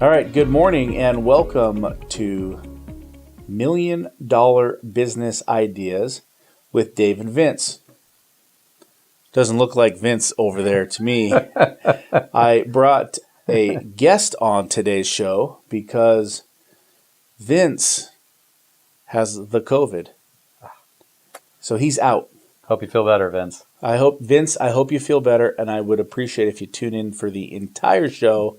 All right, good morning and welcome to $1 Million Business Ideas with Dave and Vince. Doesn't look like Vince over there to me. I brought a guest on today's show because Vince has the COVID. So he's out. Hope you feel better, Vince. I hope you feel better, and I would appreciate if you tune in for the entire show.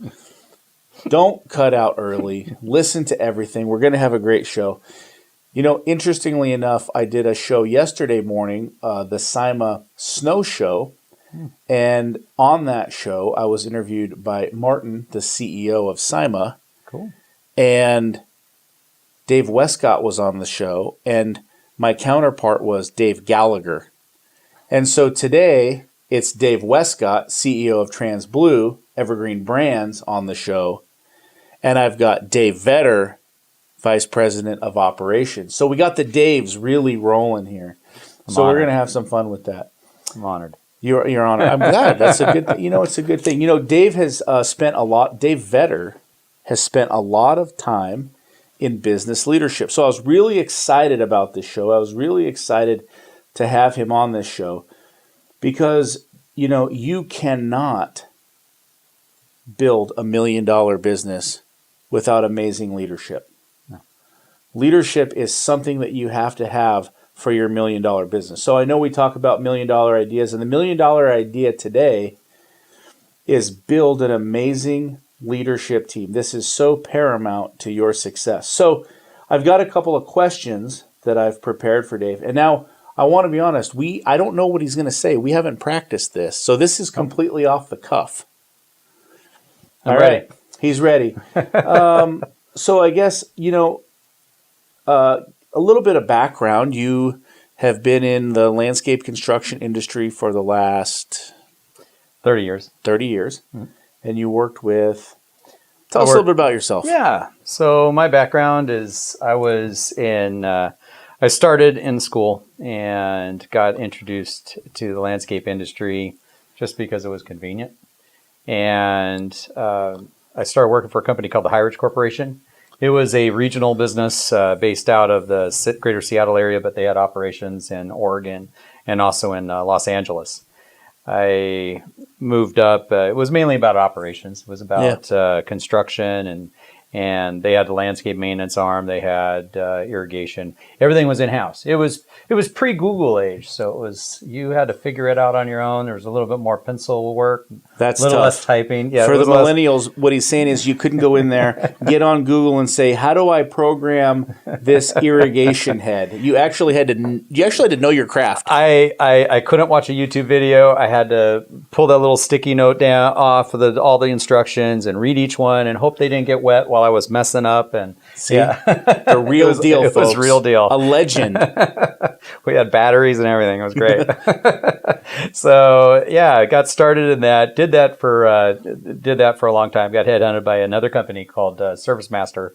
Don't cut out early. Listen to everything. We're going to have a great show. You know, interestingly enough, I did a show yesterday morning, the SIMA Snow Show, and on that show, I was interviewed by Martin, the CEO of SIMA. Cool. And Dave Wescott was on the show, and my counterpart was Dave Gallagher. And so today, it's Dave Wescott, CEO of TransBlue, Evergreen Brands, on the show. And I've got Dave Vetter, Vice President of Operations. So we got the Daves really rolling here. We're going to have some fun with that. I'm honored. You're honored. I'm glad. That's a good thing. You know, it's a good thing. You know, Dave Vetter has spent a lot of time in business leadership. So I was really excited about this show. I was really excited to have him on this show because, you know, you cannot build $1 million business without amazing leadership. No. Leadership is something that you have to have for your $1 million business. So I know we talk about $1 million ideas, and the $1 million idea today is build an amazing leadership team. This is so paramount to your success. So I've got a couple of questions that I've prepared for Dave. And now I want to be honest, I don't know what he's going to say. We haven't practiced this. So this is completely off the cuff. All right. He's ready. So I guess, you know, a little bit of background. You have been in the landscape construction industry for the last 30 years. 30 years. Mm-hmm. And you worked with, tell us a little bit about yourself. Yeah. So my background is I started in school and got introduced to the landscape industry just because it was convenient. And I started working for a company called the High Ridge Corporation. It was a regional business based out of the greater Seattle area, but they had operations in Oregon and also in Los Angeles. I moved up. It was mainly about operations. It was about construction, and they had the landscape maintenance arm. They had irrigation. Everything was in-house. It was pre-Google age, so you had to figure it out on your own. There was a little bit more pencil work. That's a little tough. Less typing. Yeah, for the millennials, what he's saying is you couldn't go in there, get on Google and say, how do I program this irrigation head? You actually had to know your craft. I couldn't watch a YouTube video. I had to pull that little sticky note down off of all the instructions and read each one and hope they didn't get wet while I was messing up. And see, the real deal, folks. It was real deal. A legend. We had batteries and everything. It was great. So yeah, I got started in that. Did that for a long time. Got headhunted by another company called Service Master.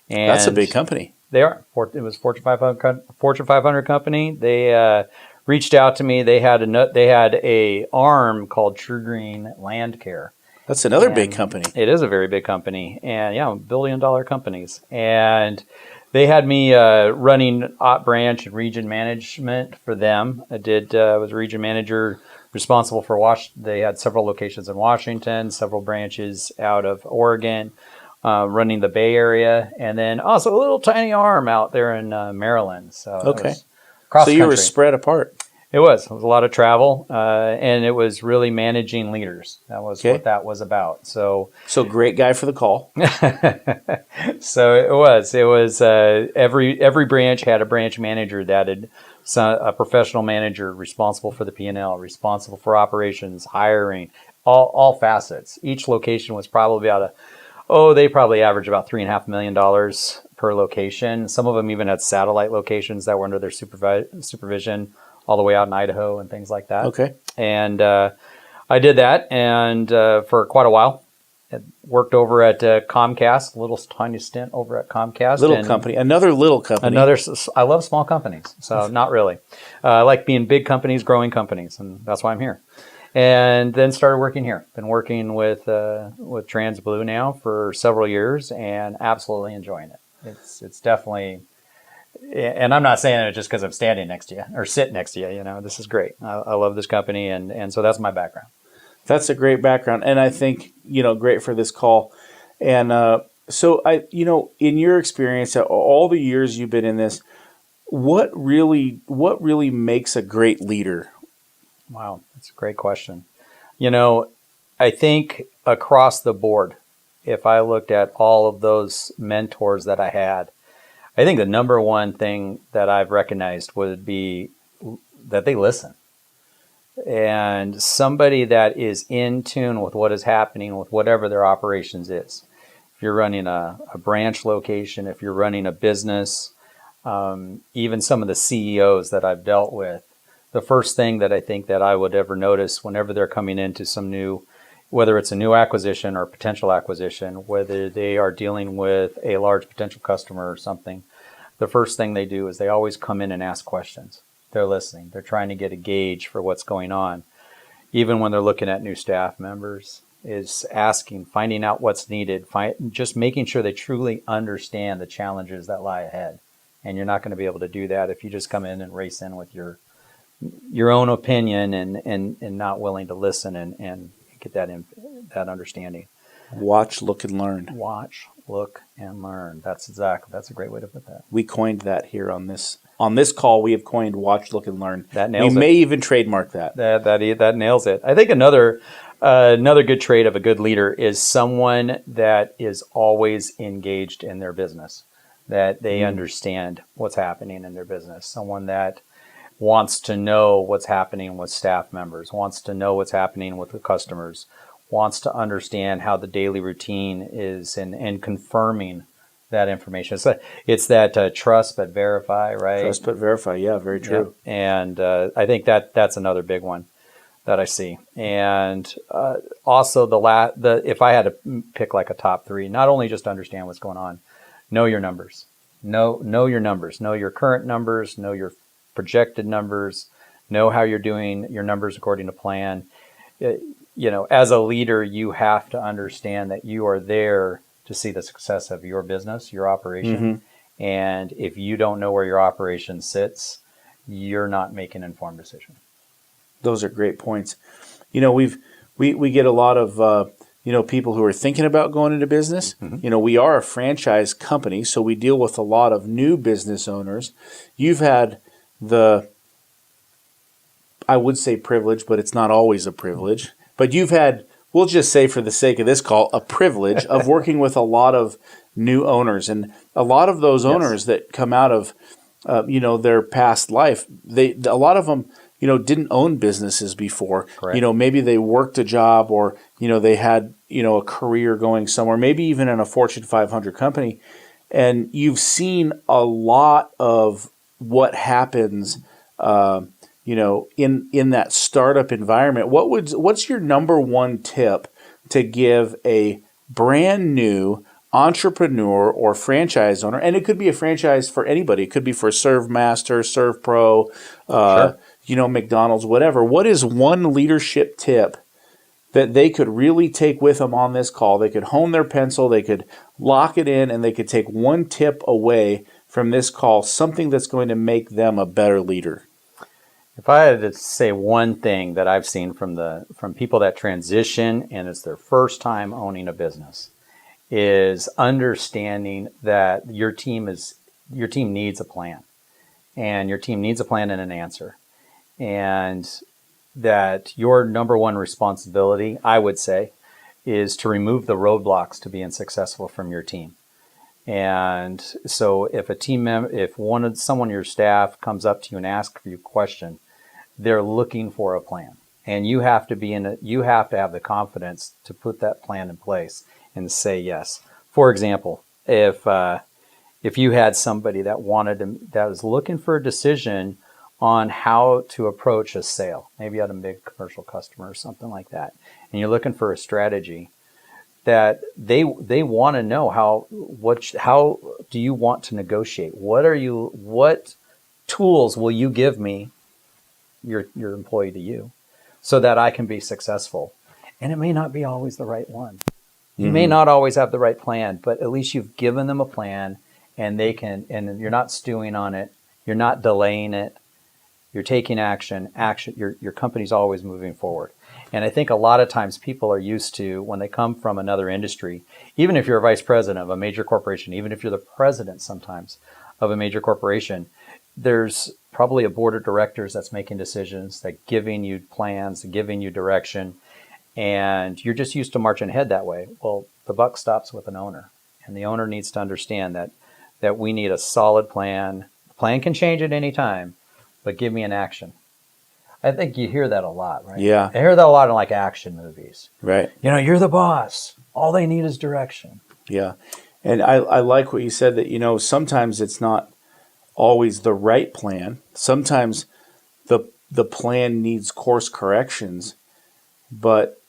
And that's a big company. They are. It was Fortune 500 company. They reached out to me. They had a arm called True Green Land Care. That's another big company. It is a very big company, and $1 billion companies. And they had me running op branch and region management for them. I was a region manager responsible for They had several locations in Washington, several branches out of Oregon, running the Bay Area, and then also a little tiny arm out there in Maryland. So okay, so you were spread apart. It was a lot of travel, and it was really managing leaders. That was what that was about. So great guy for the call. So it was every branch had a branch manager that had a professional manager responsible for the P&L, responsible for operations, hiring, all facets. Each location was probably they probably averaged about $3.5 million per location. Some of them even had satellite locations that were under their supervision, all the way out in Idaho and things like that. Okay. And I did that and for quite a while. I worked over at Comcast, a little tiny stint over at Comcast. Another little company. I love small companies, so not really. I like being big companies, growing companies, and that's why I'm here. And then started working here. Been working with TransBlue now for several years, and absolutely enjoying it. It's definitely, and I'm not saying it just because I'm standing next to you or sitting next to you. You know, this is great. I love this company, and so that's my background. That's a great background, and I think great for this call. And so in your experience, all the years you've been in this, what really makes a great leader? Wow, that's a great question. You know, I think across the board, if I looked at all of those mentors that I had, I think the number one thing that I've recognized would be that they listen. And somebody that is in tune with what is happening with whatever their operations is. If you're running a branch location, if you're running a business, even some of the CEOs that I've dealt with, the first thing that I think that I would ever notice whenever they're coming into some new, whether it's a new acquisition or potential acquisition, whether they are dealing with a large potential customer or something, the first thing they do is they always come in and ask questions. They're listening. They're trying to get a gauge for what's going on. Even when they're looking at new staff members, is asking, finding out what's needed, just making sure they truly understand the challenges that lie ahead. And you're not going to be able to do that if you just come in and race in with your own opinion and not willing to listen and get that understanding. Watch, look, and learn. Watch, look, and learn. That's a great way to put that. We coined that here on this call. We have coined watch, look, and learn. That nails it. We may even trademark that. That nails it. I think another good trait of a good leader is someone that is always engaged in their business, that they understand what's happening in their business. Someone that wants to know what's happening with staff members, wants to know what's happening with the customers, wants to understand how the daily routine is, and confirming that information. It's that trust but verify, right? Trust but verify, yeah, very true. Yeah. And I think that's another big one that I see. And also if I had to pick like a top three, not only just understand what's going on, know your numbers. Know your numbers. Know your current numbers. Know your projected numbers. Know how you're doing your numbers according to plan. As a leader, you have to understand that you are there to see the success of your business, your operation. And if you don't know where your operation sits, you're not making an informed decision. Those are great points. We get a lot of people who are thinking about going into business. We are a franchise company, so we deal with a lot of new business owners. You've had I would say privilege, but it's not always a privilege. But you've had, we'll just say for the sake of this call, a privilege of working with a lot of new owners. And a lot of those owners that come out of, their past life, a lot of them, didn't own businesses before. Correct. Maybe they worked a job or, they had, a career going somewhere, maybe even in a Fortune 500 company. And you've seen a lot of what happens, in that startup environment. What's your number one tip to give a brand new entrepreneur or franchise owner? And it could be a franchise for anybody. It could be for ServeMaster, ServePro, sure. McDonald's, whatever. What is one leadership tip that they could really take with them on this call? They could hone their pencil, they could lock it in, and they could take one tip away from this call, something that's going to make them a better leader. If I had to say one thing that I've seen from people that transition and it's their first time owning a business, is understanding that your team needs a plan, and your team needs a plan and an answer, and that your number one responsibility, I would say, is to remove the roadblocks to being successful from your team. And so if someone on your staff comes up to you and asks you a question, they're looking for a plan, and you have to have the confidence to put that plan in place and say yes. For example, if you had somebody that was looking for a decision on how to approach a sale, maybe at a big commercial customer or something like that, and you're looking for a strategy, that they want to know how do you want to negotiate? What tools will you give me, your employee to you? so that I can be successful. And it may not be always the right one. You may not always have the right plan, but at least you've given them a plan, and they can, and you're not stewing on it. You're not delaying it. You're taking action. Your company's always moving forward. And I think a lot of times people are used to, when they come from another industry, even if you're a vice president of a major corporation, even if you're the president sometimes of a major corporation, there's probably a board of directors that's making decisions, that giving you plans, giving you direction, and you're just used to marching ahead that way. Well, the buck stops with an owner, and the owner needs to understand that we need a solid plan. The plan can change at any time, but give me an action. I think you hear that a lot, right? Yeah. I hear that a lot in like action movies. Right. You're the boss. All they need is direction. Yeah. And I like what you said, that, sometimes it's not always the right plan. Sometimes the plan needs course corrections, but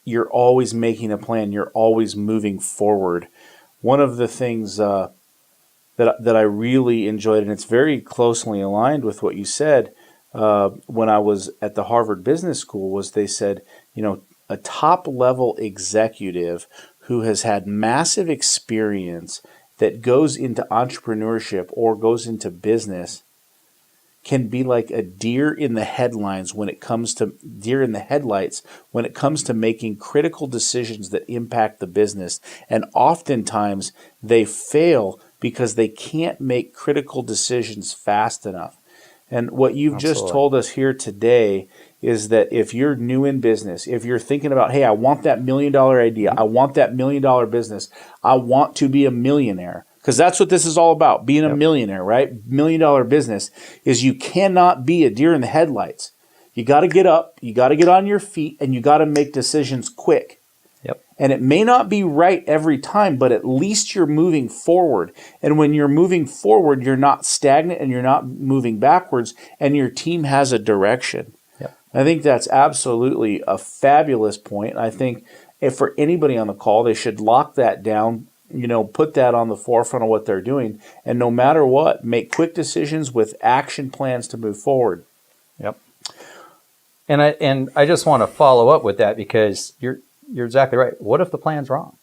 you're always making a plan. You're always moving forward. One of the things that I really enjoyed, and it's very closely aligned with what you said, when I was at the Harvard Business School, was they said, a top level executive who has had massive experience that goes into entrepreneurship or goes into business can be like a deer in the headlights when it comes to making critical decisions that impact the business. And oftentimes they fail because they can't make critical decisions fast enough. And what you've just told us here today is that if you're new in business, if you're thinking about, hey, I want that $1 million idea, I want that $1 million business, I want to be a millionaire, because that's what this is all about, being a millionaire, right? $1 million business is you cannot be a deer in the headlights. You got to get up, you got to get on your feet, and you got to make decisions quick. And it may not be right every time, but at least you're moving forward. And when you're moving forward, you're not stagnant and you're not moving backwards, and your team has a direction. I think that's absolutely a fabulous point. I think if for anybody on the call, they should lock that down, put that on the forefront of what they're doing. And no matter what, make quick decisions with action plans to move forward. And I just want to follow up with that, because you're exactly right. What if the plan's wrong?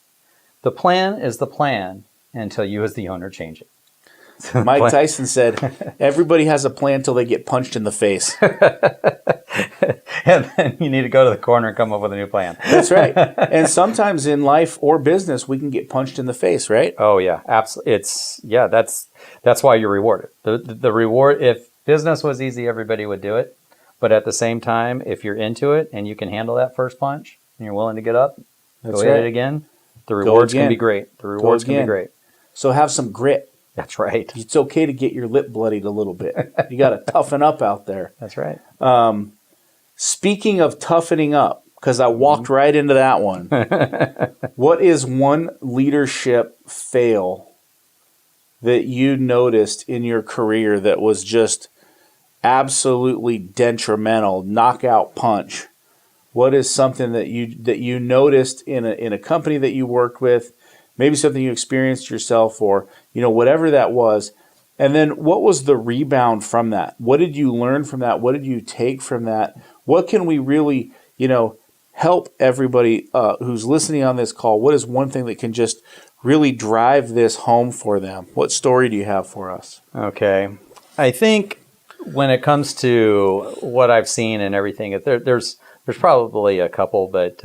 The plan is the plan until you as the owner change it. Mike Tyson said, everybody has a plan until they get punched in the face. And then you need to go to the corner and come up with a new plan. That's right. And sometimes in life or business, we can get punched in the face, right? Oh, yeah. Absolutely. That's why you're rewarded. The reward, if business was easy, everybody would do it. But at the same time, if you're into it and you can handle that first punch and you're willing to get up, go hit it again, the rewards can be great. The rewards can be great. So have some grit. That's right. It's okay to get your lip bloodied a little bit. You got to toughen up out there. That's right. Speaking of toughening up, because I walked right into that one, what is one leadership fail that you noticed in your career that was just absolutely detrimental, knockout punch? What is something that you noticed in a company that you worked with, maybe something you experienced yourself, or whatever that was? And then what was the rebound from that? What did you learn from that? What did you take from that? What can we really, help everybody who's listening on this call? What is one thing that can just really drive this home for them? What story do you have for us? Okay. I think when it comes to what I've seen and everything, there's probably a couple, but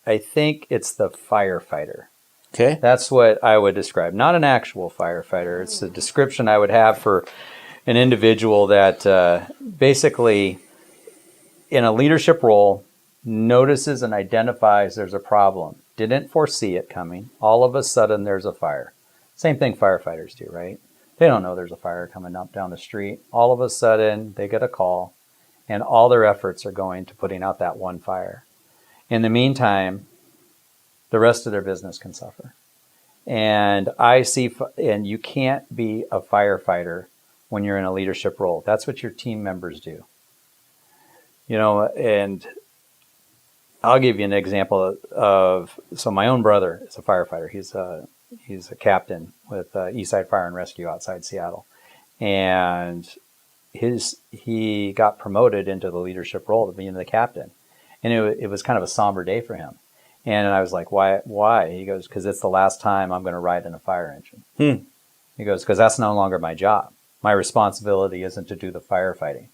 I think it's the firefighter. Okay. That's what I would describe. Not an actual firefighter. It's a description I would have for an individual that basically, in a leadership role, notices and identifies there's a problem. Didn't foresee it coming. All of a sudden, there's a fire. Same thing firefighters do, right? They don't know there's a fire coming up down the street. All of a sudden, they get a call, and all their efforts are going to putting out that one fire. In the meantime, the rest of their business can suffer. And and you can't be a firefighter when you're in a leadership role. That's what your team members do. And I'll give you an example so my own brother is a firefighter. He's a captain with Eastside Fire and Rescue outside Seattle. And he got promoted into the leadership role of being the captain, and it was kind of a somber day for him. And I was like, why? He goes, because it's the last time I'm going to ride in a fire engine. He goes, because that's no longer my job. My responsibility isn't to do the firefighting.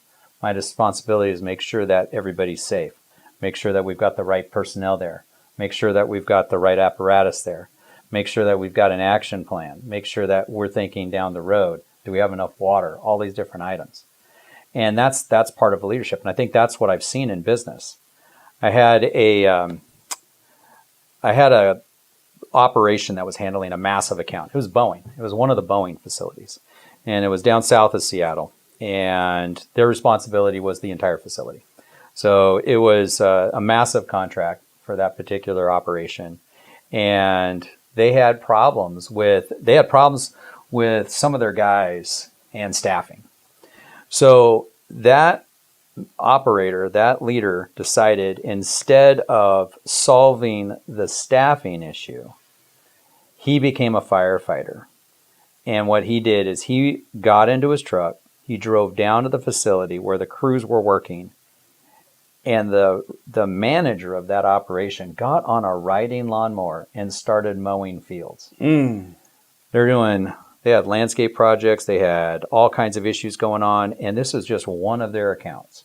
My responsibility is make sure that everybody's safe, make sure that we've got the right personnel there, make sure that we've got the right apparatus there, make sure that we've got an action plan, make sure that we're thinking down the road. Do we have enough water? All these different items. And that's part of leadership. And I think that's what I've seen in business. I had a operation that was handling a massive account. It was Boeing. It was one of the Boeing facilities. And it was down south of Seattle. And their responsibility was the entire facility. So it was a massive contract for that particular operation. And they had problems with some of their guys and staffing. So that operator, that leader, decided instead of solving the staffing issue, he became a firefighter. And what he did is he got into his truck, he drove down to the facility where the crews were working, and the manager of that operation got on a riding lawnmower and started mowing fields. They had landscape projects, they had all kinds of issues going on, and this is just one of their accounts.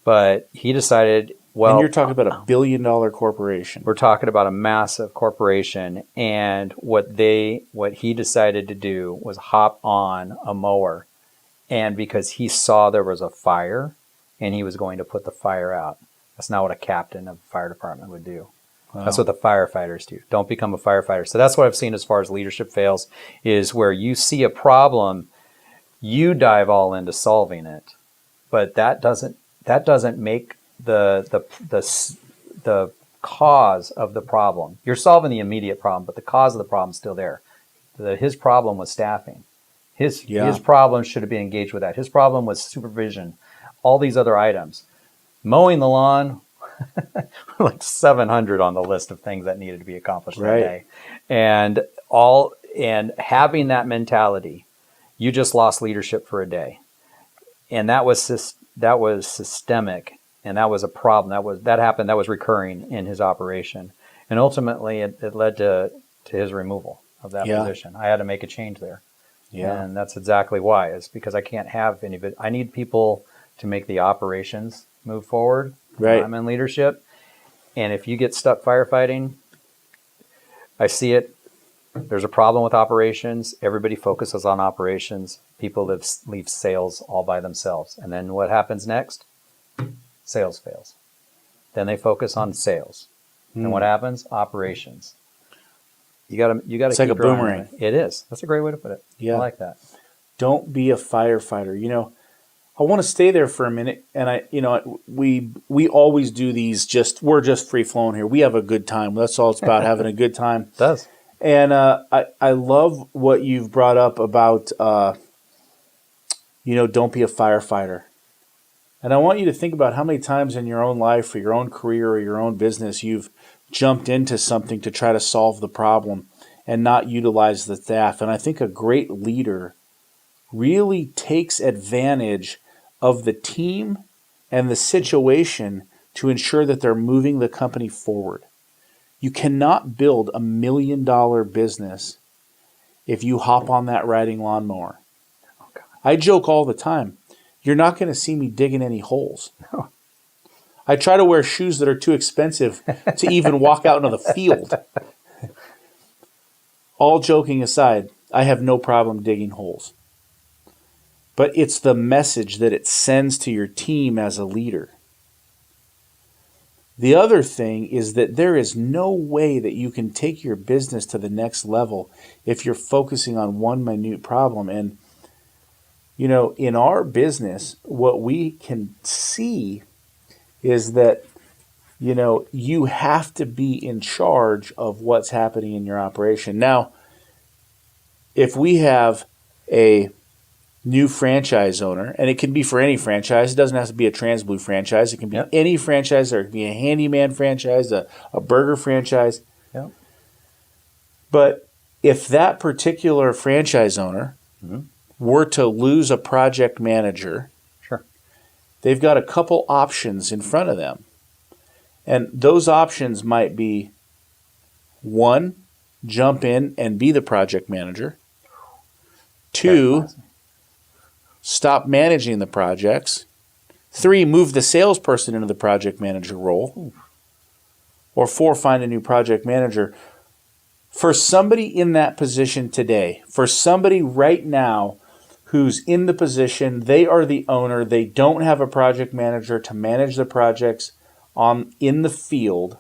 But he decided, well... And you're talking about $1 billion corporation. We're talking about a massive corporation, and what he decided to do was hop on a mower, and because he saw there was a fire, and he was going to put the fire out. That's not what a captain of a fire department would do. Wow. That's what the firefighters do. Don't become a firefighter. So that's what I've seen as far as leadership fails, is where you see a problem, you dive all into solving it, but that doesn't make the cause of the problem. You're solving the immediate problem, but the cause of the problem is still there. His problem was staffing. His problem should have been engaged with that. His problem was supervision, all these other items. Mowing the lawn, like 700 on the list of things that needed to be accomplished that day. And having that mentality, you just lost leadership for a day. And that was systemic, and that was a problem. That happened. That was recurring in his operation, and ultimately it led to his removal of that position. I had to make a change there, and that's exactly why. It's because I can't have any of it. I need people to make the operations move forward. Right. I'm in leadership, and if you get stuck firefighting, I see it. There's a problem with operations. Everybody focuses on operations. People leave sales all by themselves. And then what happens next? Sales fails. Then they focus on sales. And what happens? Operations. You got to It's like a boomerang. It is. That's a great way to put it. Yeah. I like that. Don't be a firefighter. I want to stay there for a minute, and we always do these. We're just free flowing here. We have a good time. That's all it's about, having a good time. It does. And I love what you've brought up about don't be a firefighter. And I want you to think about how many times in your own life or your own career or your own business you've jumped into something to try to solve the problem and not utilize the staff. And I think a great leader really takes advantage of the team and the situation to ensure that they're moving the company forward. You cannot build $1 million business if you hop on that riding lawnmower. Okay. I joke all the time. You're not going to see me digging any holes. No. I try to wear shoes that are too expensive to even walk out into the field. All joking aside, I have no problem digging holes. But it's the message that it sends to your team as a leader. The other thing is that there is no way that you can take your business to the next level if you're focusing on one minute problem. And, in our business, what we can see is that, you have to be in charge of what's happening in your operation. Now, if we have a new franchise owner, and it can be for any franchise. It doesn't have to be a TransBlue franchise. It can be any franchise, or it can be a handyman franchise, a burger franchise. Yep. But if that particular franchise owner were to lose a project manager, Sure. they've got a couple options in front of them. And those options might be, one, jump in and be the project manager. Two, stop managing the projects. Three, move the salesperson into the project manager role. Or four, find a new project manager. For somebody in that position today, for somebody right now who's in the position, they are the owner, they don't have a project manager to manage the projects in the field,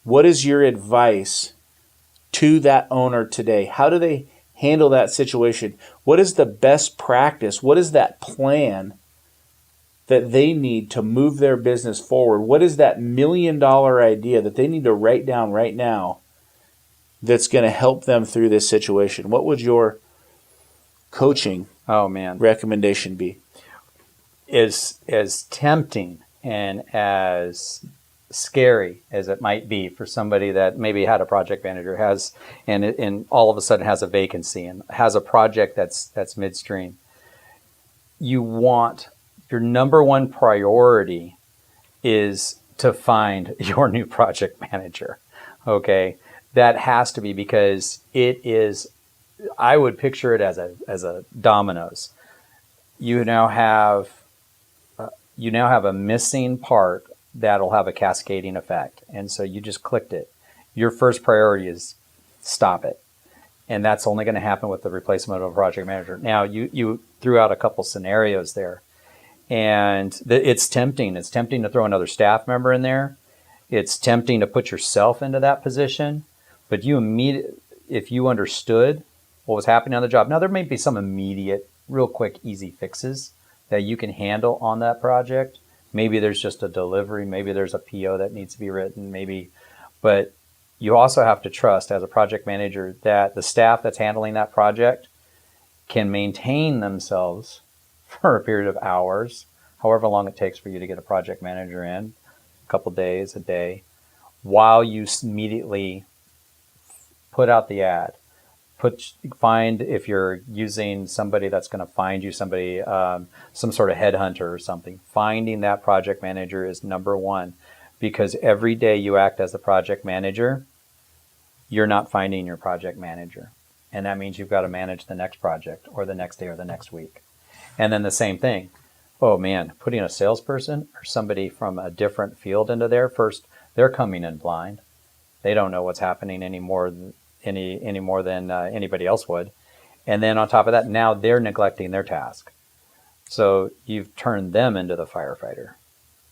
what is your advice to that owner today? How do they handle that situation? What is the best practice? What is that plan that they need to move their business forward? What is that $1 million idea that they need to write down right now that's going to help them through this situation? What would your coaching recommendation be? As tempting and as scary as it might be for somebody that maybe had a project manager, and all of a sudden has a vacancy and has a project that's midstream, your number one priority is to find your new project manager. Okay, that has to be, because it is. I would picture it as a dominoes. You now have a missing part that'll have a cascading effect, and so you just clicked it. Your first priority is stop it, and that's only going to happen with the replacement of a project manager. Now you threw out a couple scenarios there, and it's tempting. It's tempting to throw another staff member in there. It's tempting to put yourself into that position, but if you understood what was happening on the job. Now, there may be some immediate, real quick, easy fixes that you can handle on that project. Maybe there's just a delivery. Maybe there's a PO that needs to be written. But you also have to trust as a project manager that the staff that's handling that project can maintain themselves for a period of hours, however long it takes for you to get a project manager in, a couple days, a day, while you immediately put out the ad. Find, if you're using somebody that's going to find you somebody, some sort of headhunter or something, finding that project manager is number one, because every day you act as a project manager, you're not finding your project manager. And that means you've got to manage the next project or the next day or the next week. And then the same thing. Oh man, putting a salesperson or somebody from a different field into there first, they're coming in blind. They don't know what's happening any more than anybody else would. And then on top of that, now they're neglecting their task. So you've turned them into the firefighter.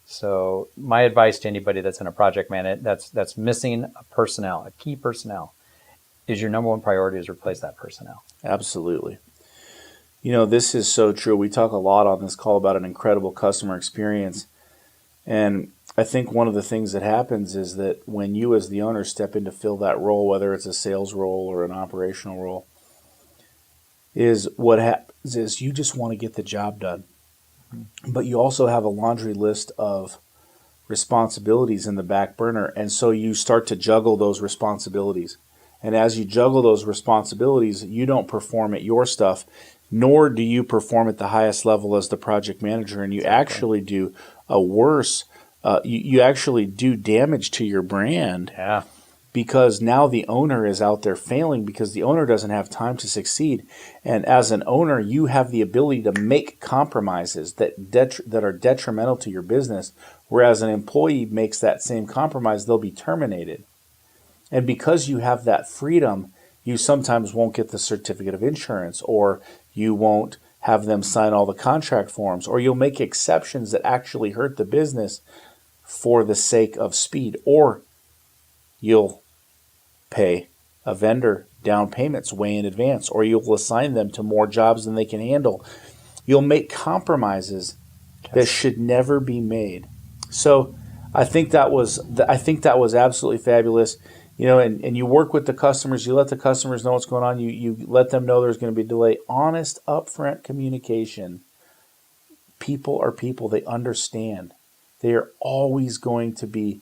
So my advice to anybody that's in a project that's missing a key personnel, is your number one priority is replace that personnel. Absolutely. This is so true. We talk a lot on this call about an incredible customer experience. And I think one of the things that happens is that when you as the owner step in to fill that role, whether it's a sales role or an operational role, is what happens is you just want to get the job done. But you also have a laundry list of responsibilities in the back burner. And so you start to juggle those responsibilities. And as you juggle those responsibilities, you don't perform at your stuff, nor do you perform at the highest level as the project manager. And you actually do a worse, you actually do damage to your brand. Yeah. Because now the owner is out there failing because the owner doesn't have time to succeed. And as an owner, you have the ability to make compromises that are detrimental to your business, whereas an employee makes that same compromise, they'll be terminated. And because you have that freedom, you sometimes won't get the certificate of insurance, or you won't have them sign all the contract forms, or you'll make exceptions that actually hurt the business for the sake of speed, or you'll pay a vendor down payments way in advance, or you'll assign them to more jobs than they can handle. You'll make compromises that should never be made. So I think that was absolutely fabulous. And you work with the customers, you let the customers know what's going on, you let them know there's going to be a delay. Honest, upfront communication. People are people, they understand. They are always going to be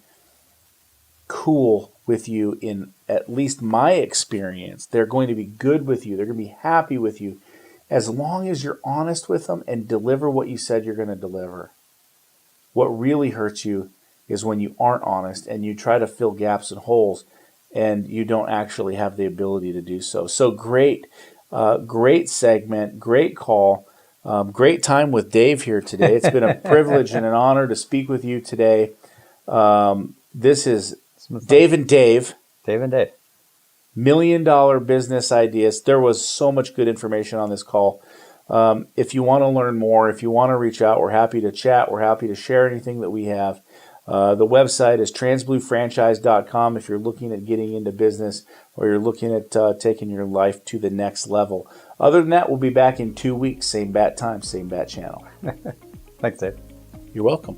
cool with you in at least my experience. They're going to be good with you. They're going to be happy with you as long as you're honest with them and deliver what you said you're going to deliver. What really hurts you is when you aren't honest and you try to fill gaps and holes and you don't actually have the ability to do so. So great, great segment, great call, great time with Dave here today. It's been a privilege and an honor to speak with you today. This is Dave and Dave. Dave and Dave. $1 Million Business Ideas. There was so much good information on this call. If you want to learn more, if you want to reach out, we're happy to chat. We're happy to share anything that we have. The website is transbluefranchise.com if you're looking at getting into business or you're looking at taking your life to the next level. Other than that, we'll be back in 2 weeks. Same bat time, same bat channel. Thanks, Dave. You're welcome.